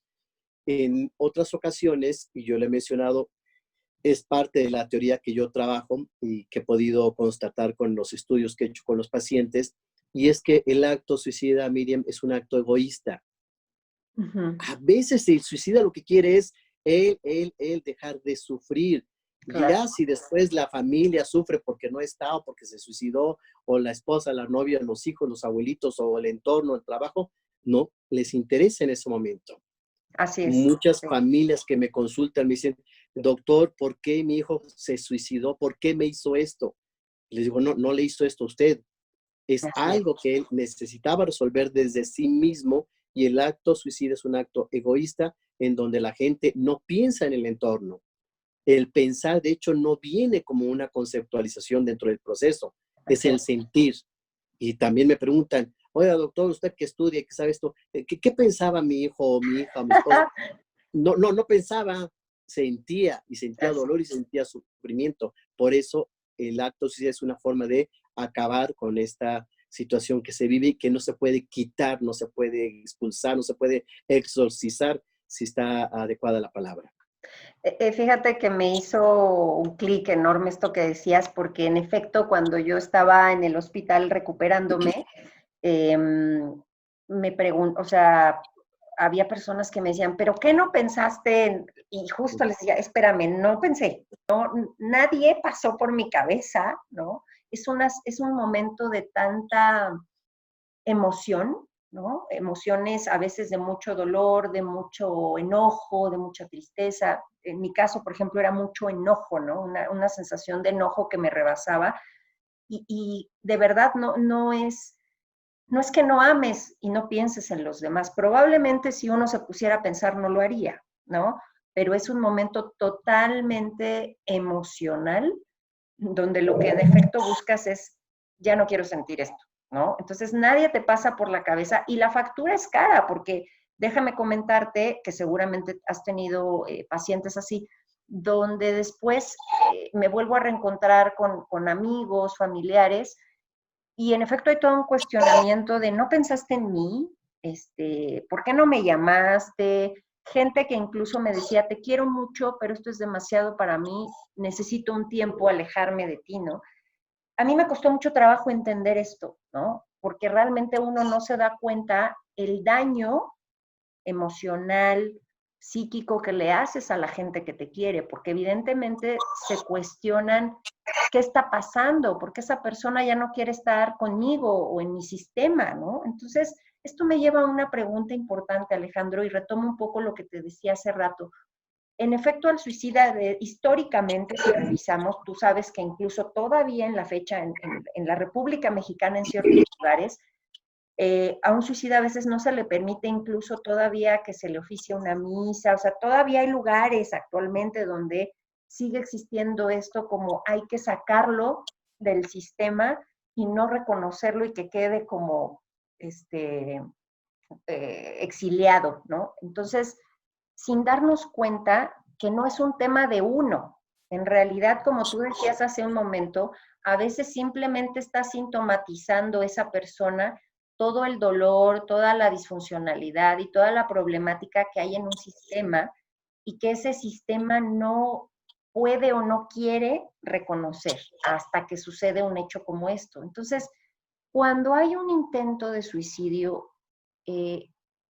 En otras ocasiones, y yo le he mencionado, es parte de la teoría que yo trabajo y que he podido constatar con los estudios que he hecho con los pacientes, y es que el acto suicida, Miriam, es un acto egoísta. ujú, A veces el suicida lo que quiere es él dejar de sufrir. claro, Ya si después la familia sufre porque no está o porque se suicidó, o la esposa, la novia, los hijos, los abuelitos o el entorno, el trabajo, no les interesa en ese momento. así es. Muchas Sí, familias que me consultan me dicen, doctor, ¿por qué mi hijo se suicidó? ¿Por qué me hizo esto? Les digo, no, no le hizo esto a usted, es así es. algo que él necesitaba resolver desde sí mismo y el acto suicida es un acto egoísta en donde la gente no piensa en el entorno. El pensar, de hecho, no viene como una conceptualización dentro del proceso, es Así el es. sentir. Y también me preguntan, oiga, doctor, usted que estudia, que sabe esto, ¿qué pensaba mi hijo o mi hija o mi esposa? No, no, no pensaba, sentía y sentía Así dolor y sentía sufrimiento. Por eso el acto sí es una forma de acabar con esta situación que se vive y que no se puede quitar, no se puede expulsar, no se puede exorcizar, si está adecuada la palabra. Fíjate que me hizo un clic enorme esto que decías, porque en efecto, cuando yo estaba en el hospital recuperándome, me pregunto, o sea, había personas que me decían, ¿pero qué no pensaste en? Y justo les decía, espérame, no pensé, no, nadie pasó por mi cabeza, ¿no? Es un momento de tanta emoción, ¿no? Emociones a veces de mucho dolor, de mucho enojo, de mucha tristeza. En mi caso, por ejemplo, era mucho enojo, ¿no? Una sensación de enojo que me rebasaba. Y de verdad no es que no ames y no pienses en los demás. Probablemente si uno se pusiera a pensar no lo haría, ¿no? Pero es un momento totalmente emocional donde lo que en efecto buscas es, ya no quiero sentir esto, ¿no? Entonces nadie te pasa por la cabeza y la factura es cara porque déjame comentarte que seguramente has tenido pacientes así, donde después me vuelvo a reencontrar con amigos, familiares, y en efecto hay todo un cuestionamiento de no pensaste en mí, ¿por qué no me llamaste? Gente que incluso me decía, te quiero mucho, pero esto es demasiado para mí, necesito un tiempo alejarme de ti, ¿no? A mí me costó mucho trabajo entender esto, ¿no? Porque realmente uno no se da cuenta el daño emocional, psíquico que le haces a la gente que te quiere, porque evidentemente se cuestionan qué está pasando, porque esa persona ya no quiere estar conmigo o en mi sistema, ¿no? Entonces, esto me lleva a una pregunta importante, Alejandro, y retomo un poco lo que te decía hace rato. En efecto, al suicida, históricamente, si revisamos, tú sabes que incluso todavía en la fecha, en la República Mexicana, en ciertos lugares, a un suicida a veces no se le permite incluso todavía que se le oficie una misa, o sea, todavía hay lugares actualmente donde sigue existiendo esto como hay que sacarlo del sistema y no reconocerlo y que quede como exiliado, ¿no? Entonces, sin darnos cuenta que no es un tema de uno. En realidad, como tú decías hace un momento, a veces simplemente está sintomatizando esa persona todo el dolor, toda la disfuncionalidad y toda la problemática que hay en un sistema y que ese sistema puede o no quiere reconocer hasta que sucede un hecho como esto. Entonces, cuando hay un intento de suicidio, eh,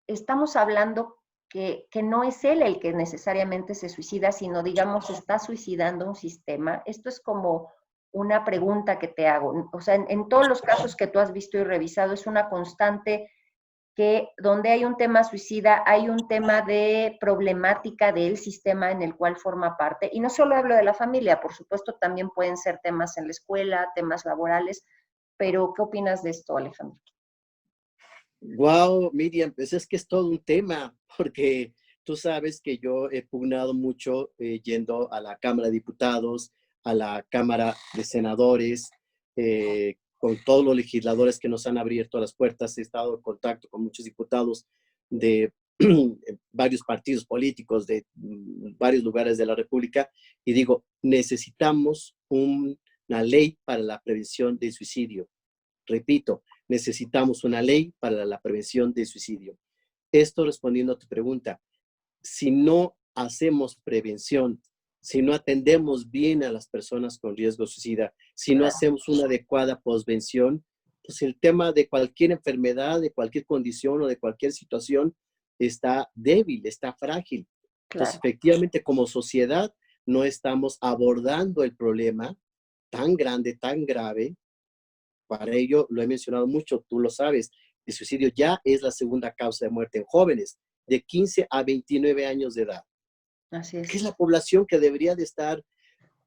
estamos hablando que no es él el que necesariamente se suicida, sino, digamos, está suicidando un sistema. Esto es como una pregunta que te hago. O sea, en todos los casos que tú has visto y revisado, es una constante que donde hay un tema suicida, hay un tema de problemática del sistema en el cual forma parte. Y no solo hablo de la familia, por supuesto, también pueden ser temas en la escuela, temas laborales, pero ¿qué opinas de esto, Alejandro? Wow, Miriam, pues es que es todo un tema, porque tú sabes que yo he pugnado mucho yendo a la Cámara de Diputados, a la Cámara de Senadores, con todos los legisladores que nos han abierto las puertas. He estado en contacto con muchos diputados de varios partidos políticos, de varios lugares de la República, y digo, necesitamos una ley para la prevención del suicidio. Repito, necesitamos una ley para la prevención del suicidio. Esto respondiendo a tu pregunta, si no hacemos prevención, si no atendemos bien a las personas con riesgo suicida, si no hacemos una adecuada posvención, pues el tema de cualquier enfermedad, de cualquier condición o de cualquier situación está débil, está frágil. Entonces, Claro, efectivamente, como sociedad, no estamos abordando el problema tan grande, tan grave. Para ello, lo he mencionado mucho, tú lo sabes, el suicidio ya es la segunda causa de muerte en jóvenes de 15 a 29 años de edad, así que es es. la población que debería de estar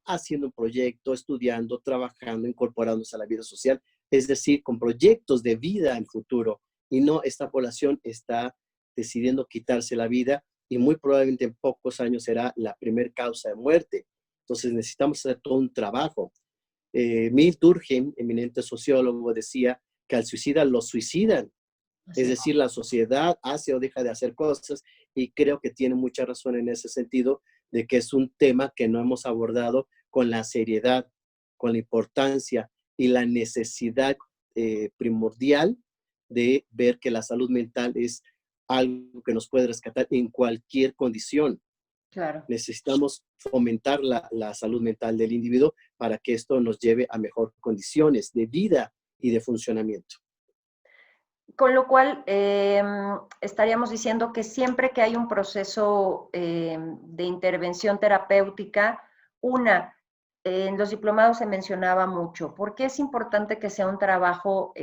haciendo un proyecto, estudiando, trabajando, incorporándose a la vida social, es decir, con proyectos de vida en futuro. Y no, esta población está decidiendo quitarse la vida y muy probablemente en pocos años será la primer causa de muerte. Entonces necesitamos hacer todo un trabajo. Mill Durkheim, eminente sociólogo, decía que al suicida lo suicidan. Así Es es. decir, la sociedad hace o deja de hacer cosas y creo que tiene mucha razón en ese sentido de que es un tema que no hemos abordado con la seriedad, con la importancia y la necesidad primordial de ver que la salud mental es algo que nos puede rescatar en cualquier condición. Claro. Necesitamos fomentar la salud mental del individuo para que esto nos lleve a mejores condiciones de vida y de funcionamiento. Con lo cual, estaríamos diciendo que siempre que hay un proceso de intervención terapéutica, en los diplomados se mencionaba mucho, ¿por qué es importante que sea un trabajo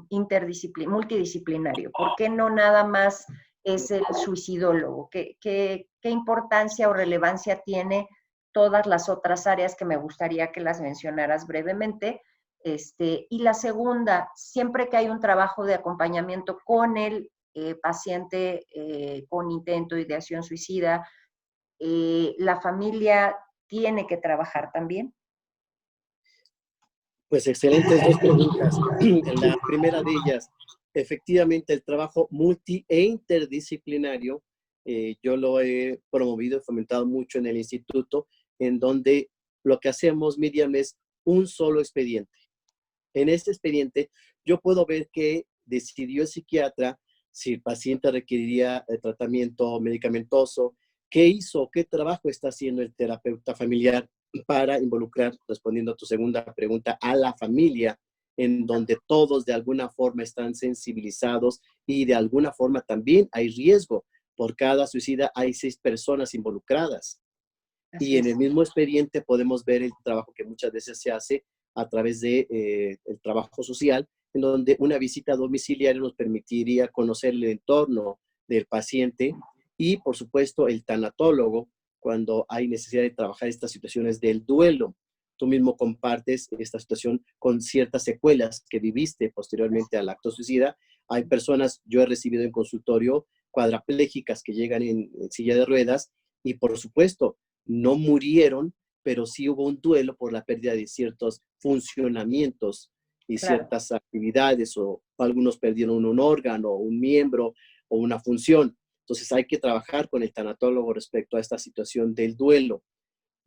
multidisciplinario? ¿Por qué no nada más es el suicidólogo? ¿Qué importancia o relevancia tiene todas las otras áreas que me gustaría que las mencionaras brevemente? Y la segunda, siempre que hay un trabajo de acompañamiento con el paciente con intento, ideación suicida, la familia tiene que trabajar también. Pues excelentes dos preguntas. La primera de ellas, efectivamente, el trabajo multi e interdisciplinario, yo lo he promovido y fomentado mucho en el instituto, en donde lo que hacemos, Miriam, es un solo expediente. En este expediente, yo puedo ver que decidió el psiquiatra si el paciente requeriría tratamiento medicamentoso, qué hizo, qué trabajo está haciendo el terapeuta familiar para involucrar, respondiendo a tu segunda pregunta, a la familia, en donde todos de alguna forma están sensibilizados y de alguna forma también hay riesgo. Por cada suicida hay 6 personas involucradas. Así Y en es. el mismo expediente podemos ver el trabajo que muchas veces se hace a través de el trabajo social, en donde una visita domiciliaria nos permitiría conocer el entorno del paciente y, por supuesto, el tanatólogo cuando hay necesidad de trabajar estas situaciones del duelo. Tú mismo compartes esta situación con ciertas secuelas que viviste posteriormente al acto suicida. Hay personas, yo he recibido en consultorio, cuadraplégicas que llegan en silla de ruedas y, por supuesto, no murieron, pero sí hubo un duelo por la pérdida de ciertos funcionamientos y Claro. ciertas actividades, o algunos perdieron un órgano, un miembro o una función. Entonces hay que trabajar con el tanatólogo respecto a esta situación del duelo.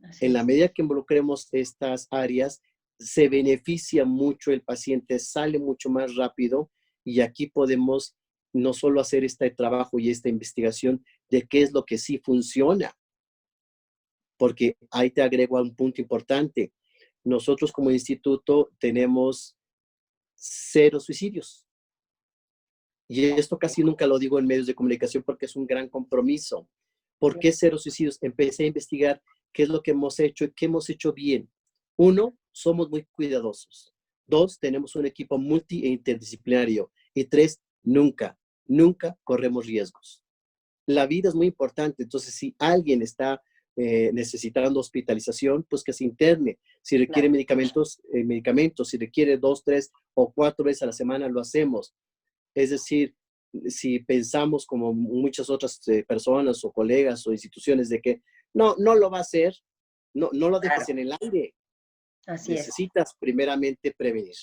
Así En la es. medida que involucremos estas áreas, se beneficia mucho el paciente, sale mucho más rápido y aquí podemos no solo hacer este trabajo y esta investigación de qué es lo que sí funciona, porque ahí te agrego a un punto importante. Nosotros como instituto tenemos 0 suicidios. Y esto casi nunca lo digo en medios de comunicación porque es un gran compromiso. ¿Por qué 0 suicidios? Empecé a investigar qué es lo que hemos hecho y qué hemos hecho bien. 1, somos muy cuidadosos. 2, tenemos un equipo multi e interdisciplinario. Y 3, nunca corremos riesgos. La vida es muy importante, entonces si alguien está necesitando hospitalización, pues que se interne. Si requiere Claro. medicamentos, si requiere 2, 3 o 4 veces a la semana, lo hacemos. Es decir, si pensamos como muchas otras personas o colegas o instituciones de que no lo va a hacer, no lo dejes Claro, en el aire. así es. Necesitas primeramente prevenir.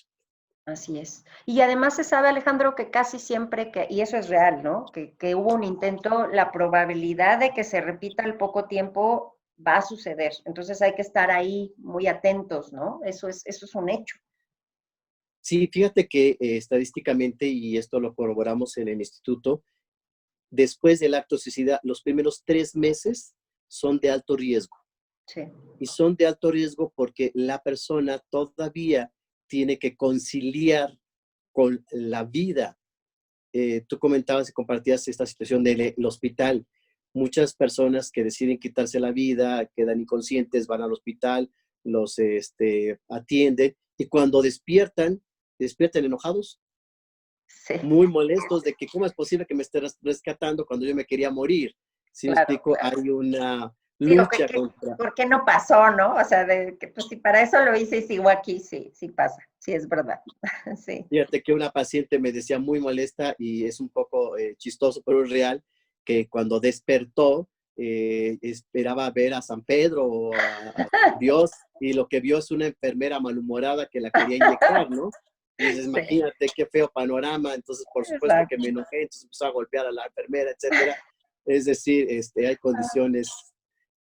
Así es. Y además se sabe, Alejandro, que casi siempre que, y eso es real, ¿no? Que hubo un intento, la probabilidad de que se repita al poco tiempo va a suceder. Entonces hay que estar ahí muy atentos, ¿no? Eso es un hecho. Sí, fíjate que estadísticamente, y esto lo corroboramos en el instituto, después del acto suicida, los primeros 3 meses son de alto riesgo. Sí, Y son de alto riesgo porque la persona todavía tiene que conciliar con la vida. Tú comentabas y compartías esta situación del hospital. Muchas personas que deciden quitarse la vida, quedan inconscientes, van al hospital, los atienden y cuando despiertan enojados, sí, muy molestos de que cómo es posible que me esté rescatando cuando yo me quería morir. Si me claro, explico, claro. hay una Digo, lucha contra. ¿por qué no pasó, no? O sea, de que pues si para eso lo hice y sigo aquí, sí, sí pasa, sí es verdad. Sí, Fíjate que una paciente me decía muy molesta y es un poco chistoso, pero es real, que cuando despertó esperaba ver a San Pedro o a Dios y lo que vio es una enfermera malhumorada que la quería inyectar, ¿no? Entonces, sí, imagínate qué feo panorama. Entonces, por supuesto que exacto. me enojé, entonces empezó a golpear a la enfermera, etcétera. Es decir, hay condiciones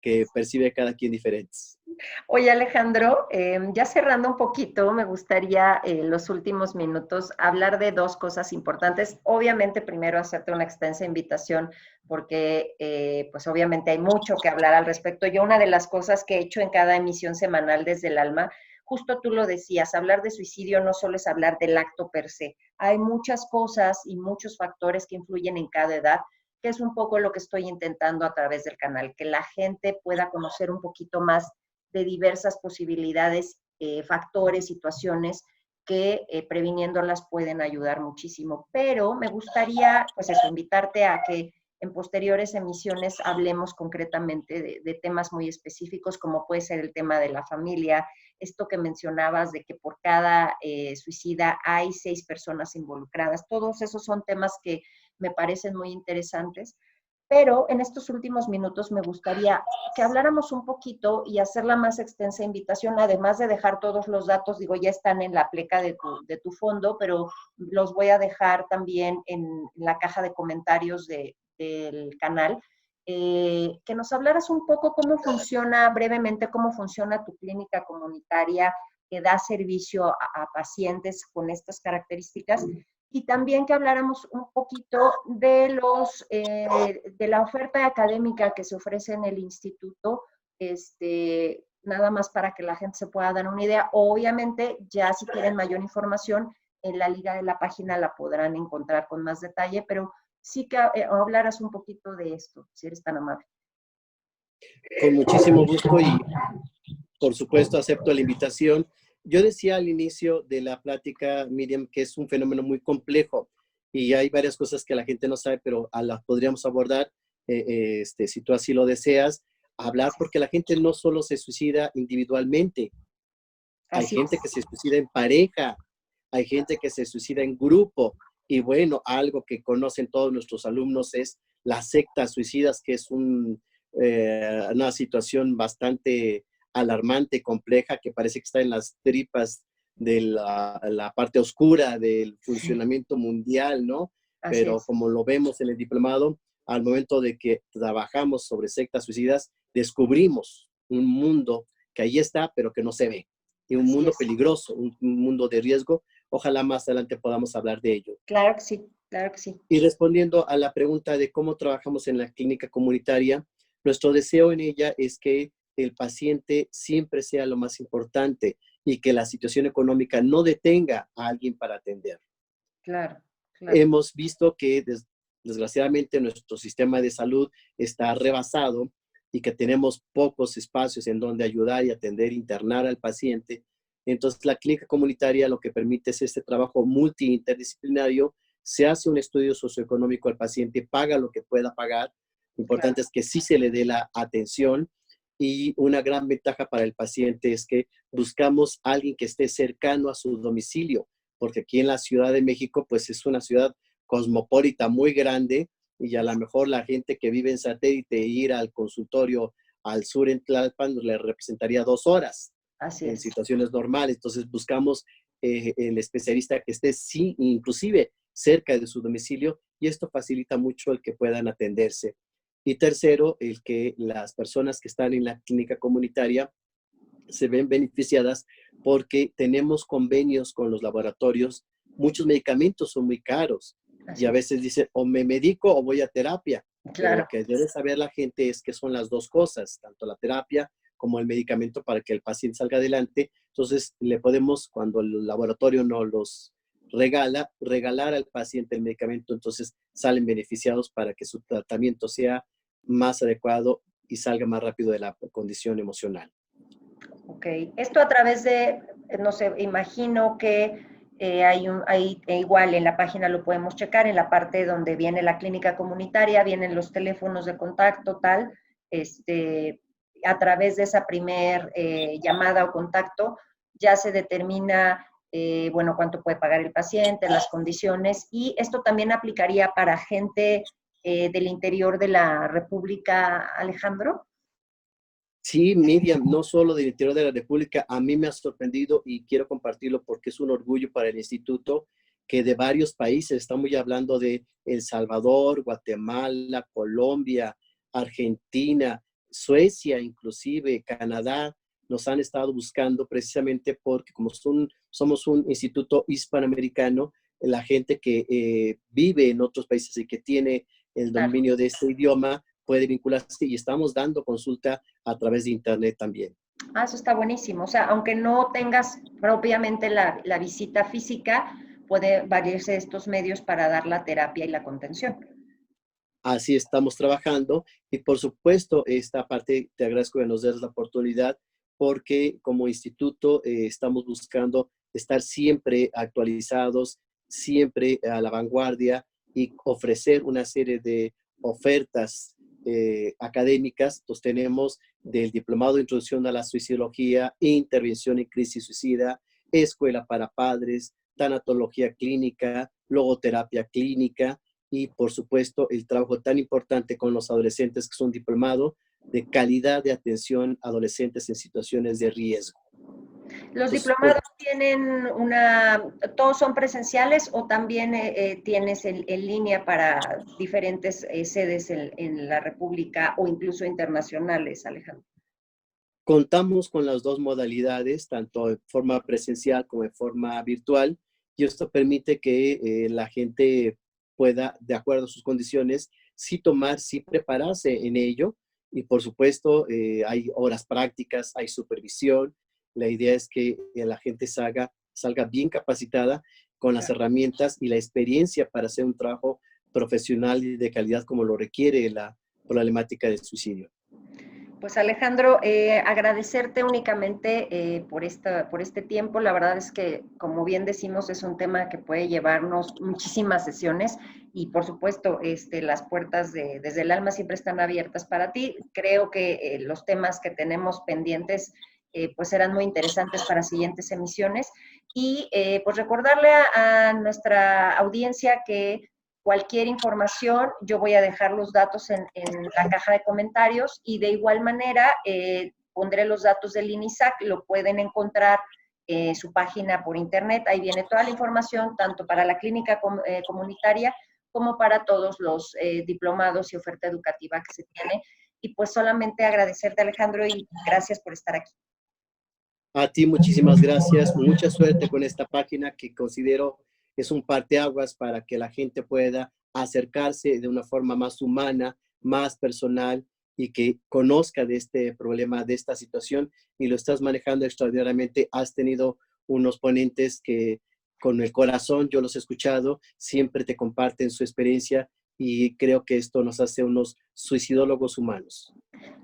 que percibe cada quien diferentes. Oye, Alejandro, ya cerrando un poquito, me gustaría los últimos minutos hablar de dos cosas importantes. Obviamente, primero hacerte una extensa invitación porque, pues obviamente hay mucho que hablar al respecto. Yo una de las cosas que he hecho en cada emisión semanal desde el alma, justo tú lo decías, hablar de suicidio no solo es hablar del acto per se. Hay muchas cosas y muchos factores que influyen en cada edad, que es un poco lo que estoy intentando a través del canal, que la gente pueda conocer un poquito más de diversas posibilidades, factores, situaciones que previniéndolas pueden ayudar muchísimo. Pero me gustaría, pues eso, invitarte a que en posteriores emisiones hablemos concretamente de temas muy específicos, como puede ser el tema de la familia, esto que mencionabas de que por cada suicida hay 6 personas involucradas. Todos esos son temas que me parecen muy interesantes. Pero en estos últimos minutos me gustaría que habláramos un poquito y hacer la más extensa invitación, además de dejar todos los datos, digo, ya están en la pleca de tu fondo, pero los voy a dejar también en la caja de comentarios del canal. Que nos hablaras un poco cómo funciona, brevemente, cómo funciona tu clínica comunitaria que da servicio a pacientes con estas características y también que habláramos un poquito de de la oferta académica que se ofrece en el instituto, nada más para que la gente se pueda dar una idea. Obviamente, ya si quieren mayor información, en la liga de la página la podrán encontrar con más detalle, pero sí que hablaras un poquito de esto, si eres tan amable. Con muchísimo gusto y por supuesto, acepto la invitación. Yo decía al inicio de la plática, Miriam, que es un fenómeno muy complejo y hay varias cosas que la gente no sabe, pero a las podríamos abordar, si tú así lo deseas, hablar porque la gente no solo se suicida individualmente, hay Así gente es. que se suicida en pareja, hay gente que se suicida en grupo y bueno, algo que conocen todos nuestros alumnos es las sectas suicidas, que es una situación bastante alarmante, compleja, que parece que está en las tripas de la parte oscura del Sí, funcionamiento mundial, ¿no? así Pero es. como lo vemos en el diplomado, al momento de que trabajamos sobre sectas suicidas, descubrimos un mundo que ahí está, pero que no se ve, y un Así mundo es. peligroso, un mundo de riesgo. Ojalá más adelante podamos hablar de ello. Claro que sí, claro que sí. Y respondiendo a la pregunta de cómo trabajamos en la clínica comunitaria, nuestro deseo en ella es que el paciente siempre sea lo más importante y que la situación económica no detenga a alguien para atender. Claro, claro. Hemos visto que desgraciadamente nuestro sistema de salud está rebasado y que tenemos pocos espacios en donde ayudar y atender, internar al paciente. Entonces, la clínica comunitaria lo que permite es este trabajo multi-interdisciplinario. Se hace un estudio socioeconómico al paciente, paga lo que pueda pagar. Lo Claro. importante es que sí se le dé la atención, y una gran ventaja para el paciente es que buscamos a alguien que esté cercano a su domicilio, porque aquí en la Ciudad de México, pues es una ciudad cosmopolita muy grande, y a lo mejor la gente que vive en satélite, ir al consultorio al sur en Tlalpan le representaría 2 horas Así en es. situaciones normales. Entonces buscamos el especialista que esté, sí, inclusive cerca de su domicilio, y esto facilita mucho el que puedan atenderse. Y tercero, el que las personas que están en la clínica comunitaria se ven beneficiadas porque tenemos convenios con los laboratorios. Muchos medicamentos son muy caros y Así a es. veces dicen o me medico o voy a terapia, pero Claro. lo que debe saber la gente es que son las dos cosas, tanto la terapia como el medicamento para que el paciente salga adelante. Entonces le podemos, cuando el laboratorio nos los regala, regalar al paciente el medicamento, entonces salen beneficiados para que su tratamiento sea más adecuado y salga más rápido de la condición emocional. Ok. Esto a través de, no sé, imagino que igual en la página lo podemos checar, en la parte donde viene la clínica comunitaria, vienen los teléfonos de contacto, tal, este, a través de esa primer llamada o contacto, ya se determina, bueno, cuánto puede pagar el paciente, las condiciones, y esto también aplicaría para gente del interior de la República, Alejandro. Sí, Miriam, no solo del interior de la República, a mí me ha sorprendido y quiero compartirlo porque es un orgullo para el instituto que de varios países, estamos ya hablando de El Salvador, Guatemala, Colombia, Argentina, Suecia, inclusive Canadá, nos han estado buscando precisamente porque como somos un instituto hispanoamericano, la gente que vive en otros países y que tiene el Claro. dominio de este idioma puede vincularse, y estamos dando consulta a través de internet también. Ah, eso está buenísimo. O sea, aunque no tengas propiamente la visita física, puede valerse de estos medios para dar la terapia y la contención. Así estamos trabajando, y por supuesto esta parte te agradezco que nos des la oportunidad porque como instituto estamos buscando estar siempre actualizados, siempre a la vanguardia y ofrecer una serie de ofertas académicas. Pues tenemos del diplomado de introducción a la suicidología, intervención en crisis suicida, escuela para padres, tanatología clínica, logoterapia clínica, y por supuesto el trabajo tan importante con los adolescentes, que es un diplomado de calidad de atención a adolescentes en situaciones de riesgo. ¿Los Entonces, diplomados tienen todos son presenciales o también tienes en línea para diferentes sedes en la República o incluso internacionales, Alejandro? contamos con las dos modalidades, tanto en forma presencial como en forma virtual, y esto permite que la gente pueda, de acuerdo a sus condiciones, sí tomar, sí prepararse en ello. Y por supuesto, hay horas prácticas, hay supervisión. La idea es que la gente salga bien capacitada con las herramientas y la experiencia para hacer un trabajo profesional y de calidad como lo requiere la problemática del suicidio. Pues Alejandro, agradecerte únicamente por este tiempo. La verdad es que, como bien decimos, es un tema que puede llevarnos muchísimas sesiones y, por supuesto, las puertas desde el alma siempre están abiertas para ti. Creo que los temas que tenemos pendientes pues serán muy interesantes para siguientes emisiones. Y pues recordarle a nuestra audiencia que cualquier información, yo voy a dejar los datos en la caja de comentarios y de igual manera pondré los datos del INISAC, lo pueden encontrar su página por internet, ahí viene toda la información, tanto para la clínica comunitaria como para todos los diplomados y oferta educativa que se tiene. Y pues solamente agradecerte, Alejandro, y gracias por estar aquí. A ti muchísimas gracias, mucha suerte con esta página que considero es un parteaguas para que la gente pueda acercarse de una forma más humana, más personal y que conozca de este problema, de esta situación, y lo estás manejando extraordinariamente. Has tenido unos ponentes que con el corazón, yo los he escuchado, siempre te comparten su experiencia y creo que esto nos hace unos suicidólogos humanos.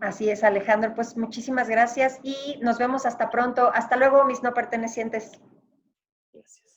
Así es, Alejandro. Pues muchísimas gracias y nos vemos hasta pronto. Hasta luego, mis no pertenecientes. Gracias.